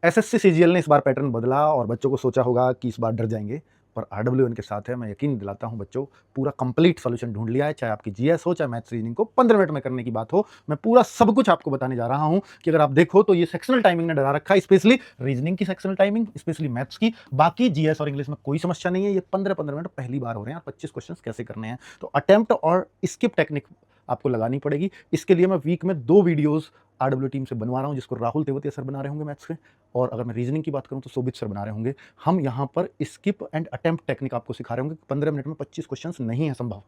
SSC CGL ने इस बार pattern बदला और बच्चों को सोचा होगा कि इस बार डर जाएंगे, पर आरडब्ल्यू इनके साथ है। मैं यकीन दिलाता हूं बच्चों, पूरा कंप्लीट सॉल्यूशन ढूंढ लिया है। चाहे आपकी जीएस हो, चाहे मैथ्स रीजनिंग को 15 मिनट में करने की बात हो, मैं पूरा सब कुछ आपको बताने जा रहा हूं कि अगर आप देखो तो ये सेक्शनल टाइमिंग ने डरा रखा है, स्पेशली रीजनिंग की सेक्शनल टाइमिंग, स्पेशली मैथ्स की। बाकी जीएस और इंग्लिश में कोई समस्या नहीं है। ये 15-15 मिनट पहली बार हो रहे हैं, 25 क्वेश्चन कैसे करने हैं, तो अटेम्प्ट और स्किप टेक्निक आपको लगानी पड़ेगी। इसके लिए मैं वीक में 2 वीडियोस आरडब्ल्यू टीम से बनवा रहा हूं, जिसको राहुल तेवतिया सर बना रहे होंगे मैथ्स के, और अगर मैं रीजनिंग की बात करूं तो शोभित सर बना रहे होंगे। हम यहां पर स्किप एंड अटेम्प्ट टेक्निक आपको सिखा रहे होंगे। 15 मिनट में 25 क्वेश्चन नहीं है संभव,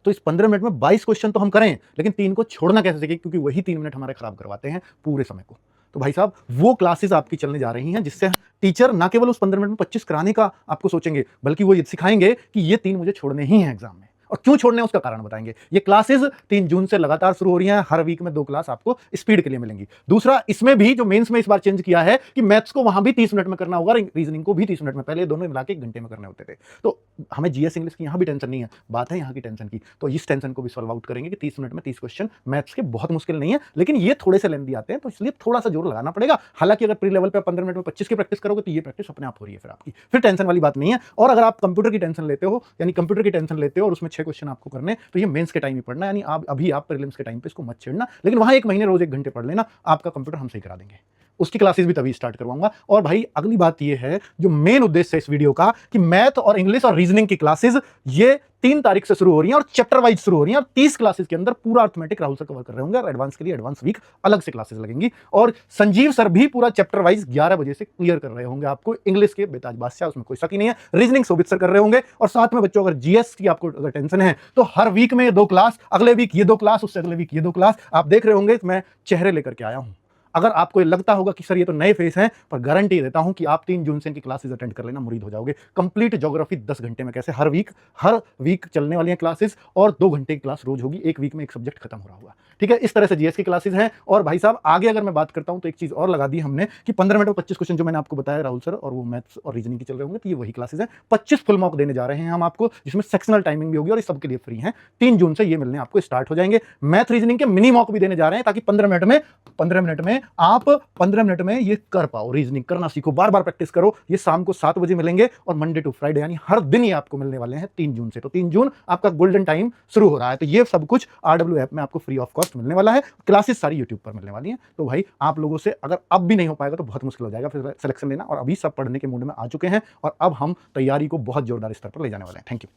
तो इस 15 मिनट में 22 क्वेश्चन तो हम करें, लेकिन 3 को छोड़ना कैसे सीखें, क्योंकि वही 3 मिनट हमारे खराब करवाते हैं पूरे समय को। तो भाई साहब, वो क्लासेस आपकी चलने जा रही हैं, जिससे टीचर ना केवल उस 15 मिनट में 25 कराने का आपको सोचेंगे, बल्कि वो ये सिखाएंगे कि ये 3 मुझे छोड़ने ही हैं एग्जाम में, और क्यों छोड़ने हैं उसका कारण बताएंगे। ये क्लासेस 3 जून से लगातार शुरू हो रही हैं। हर वीक में 2 क्लास आपको स्पीड के लिए मिलेंगी। दूसरा, इसमें भी जो मेंस में इस बार चेंज किया है कि मैथ्स को वहां भी 30 मिनट में करना होगा, रीजनिंग को भी 30 मिनट में, पहले दोनों मिला के 1 घंटे में करने होते थे। तो हमें जीएस इंग्लिश की यहां भी टेंशन नहीं है, बात है यहां की टेंशन की। तो इस टेंशन को भी सॉल्व आउट करेंगे कि 30 मिनट में 30 क्वेश्चन मैथ्स के बहुत मुश्किल नहीं है, लेकिन ये थोड़े से लेंथी आते हैं, तो इसलिए थोड़ा सा जोर लगाना पड़ेगा। हालांकि अगर प्री लेवल पे 15 मिनट में 25 की प्रैक्टिस करोगे तो ये प्रैक्टिस अपने आप हो रही है फिर आपकी, फिर टेंशन वाली बात नहीं है। और अगर आप कंप्यूटर की टेंशन लेते हो, यानी कंप्यूटर की टेंशन लेते हो और उसमें 6 क्वेश्चन आपको करने, तो ये मेंस के टाइम ही पढ़ना, यानी आप अभी आप प्रीलिम्स के टाइम पे इसको मत छेड़ना, लेकिन वहां 1 महीने रोज 1 घंटे पढ़ लेना, आपका कंप्यूटर हम सही करा देंगे। उसकी क्लासेस भी तभी स्टार्ट करवाऊंगा। और भाई अगली बात ये है, जो मेन उद्देश्य है इस वीडियो का, कि मैथ और इंग्लिश और रीजनिंग की क्लासेस ये 3 तारीख से शुरू हो रही हैं और चैप्टर वाइज शुरू हो रही हैं, और 30 क्लासेस के अंदर पूरा अर्थमेटिक राहुल सर कवर कर रहे होंगे, और एडवांस के लिए एडवांस वीक अलग से क्लासेस लगेंगी। और संजीव सर भी पूरा चैप्टर वाइज 11 बजे से क्लियर कर रहे होंगे आपको। इंग्लिश के बेताज बादशाह, उसमें कोई शक ही नहीं है। रीजनिंग शोभित सर कर रहे होंगे। और साथ में बच्चों, अगर जीएस की आपको अगर टेंशन है, तो हर वीक में 2 क्लास, अगले वीक ये 2 क्लास, उससे अगले वीक ये 2 क्लास। आप देख रहे होंगे मैं चेहरे लेकर के आया हूं। अगर आपको लगता होगा कि सर ये तो नए फेस हैं, पर गारंटी देता हूं कि आप 3 जून से इनकी क्लासेस अटेंड कर लेना, मुरीद हो जाओगे। कंप्लीट ज्योग्राफी 10 घंटे में कैसे, हर वीक चलने वाली हैं क्लासेस, और 2 घंटे की क्लास रोज होगी। 1 वीक में 1 सब्जेक्ट खत्म हो रहा हुआ, ठीक है। इस तरह से जीएस की क्लासेस हैं। और भाई साहब आगे अगर मैं बात करता हूं तो एक चीज और लगा दी हमने कि 15 मिनट में 25 क्वेश्चन जो मैंने आपको बताया राहुल सर, और वो मैथ्स और रीजनिंग की चल रहे होंगे, तो ये वही क्लासेस हैं। 25 फुल मॉक देने जा रहे हैं हम आपको, जिसमें सेक्शनल टाइमिंग भी होगी, और ये सबके लिए फ्री है। 3 जून से ये मिलने आपको स्टार्ट हो जाएंगे। मैथ रीजनिंग के मिनी मॉक भी देने जा रहे हैं, ताकि 15 मिनट में आप 15 मिनट में ये कर पाओ। रीजनिंग करना सीखो, बार बार प्रैक्टिस करो। ये शाम को 7 बजे मिलेंगे, और मंडे टू फ्राइडे यानी हर दिन ये आपको मिलने वाले हैं 3 जून से। तो 3 जून आपका गोल्डन टाइम शुरू हो रहा है। तो ये सब कुछ आरडब्ल्यू ऐप में आपको फ्री ऑफ कॉस्ट मिलने वाला है। क्लासेस सारी यूट्यूब पर मिलने वाली हैं। तो भाई आप लोगों से अगर अब भी नहीं हो पाएगा तो बहुत मुश्किल हो जाएगा फिर सिलेक्शन लेना। और अभी सब पढ़ने के मूड में आ चुके हैं, और अब हम तैयारी को बहुत जोरदार स्तर पर ले जाने वाले हैं। Thank you.